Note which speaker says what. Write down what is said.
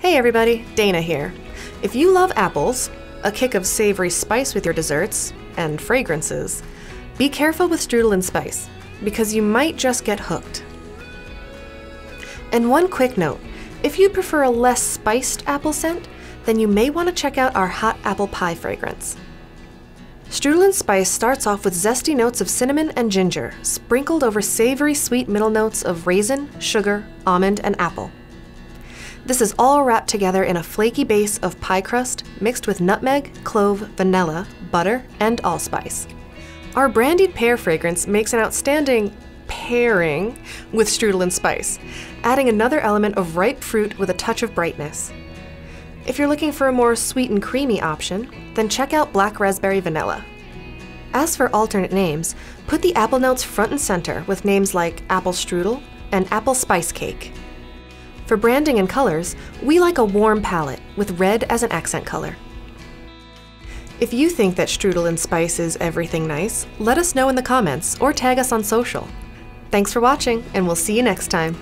Speaker 1: Hey everybody, Dana here. If you love apples, a kick of savory spice with your desserts, and fragrances, be careful with Strudel and Spice, because you might just get hooked. And one quick note, if you prefer a less spiced apple scent, then you may want to check out our hot apple pie fragrance. Strudel and Spice starts off with zesty notes of cinnamon and ginger, sprinkled over savory sweet middle notes of raisin, sugar, almond, and apple. This is all wrapped together in a flaky base of pie crust mixed with nutmeg, clove, vanilla, butter, and allspice. Our brandied pear fragrance makes an outstanding pairing with Strudel and Spice, adding another element of ripe fruit with a touch of brightness. If you're looking for a more sweet and creamy option, then check out Black Raspberry Vanilla. As for alternate names, put the apple notes front and center with names like Apple Strudel and Apple Spice Cake. For branding and colors, we like a warm palette with red as an accent color. If you think that Strudel and Spice is everything nice, let us know in the comments or tag us on social. Thanks for watching, and we'll see you next time.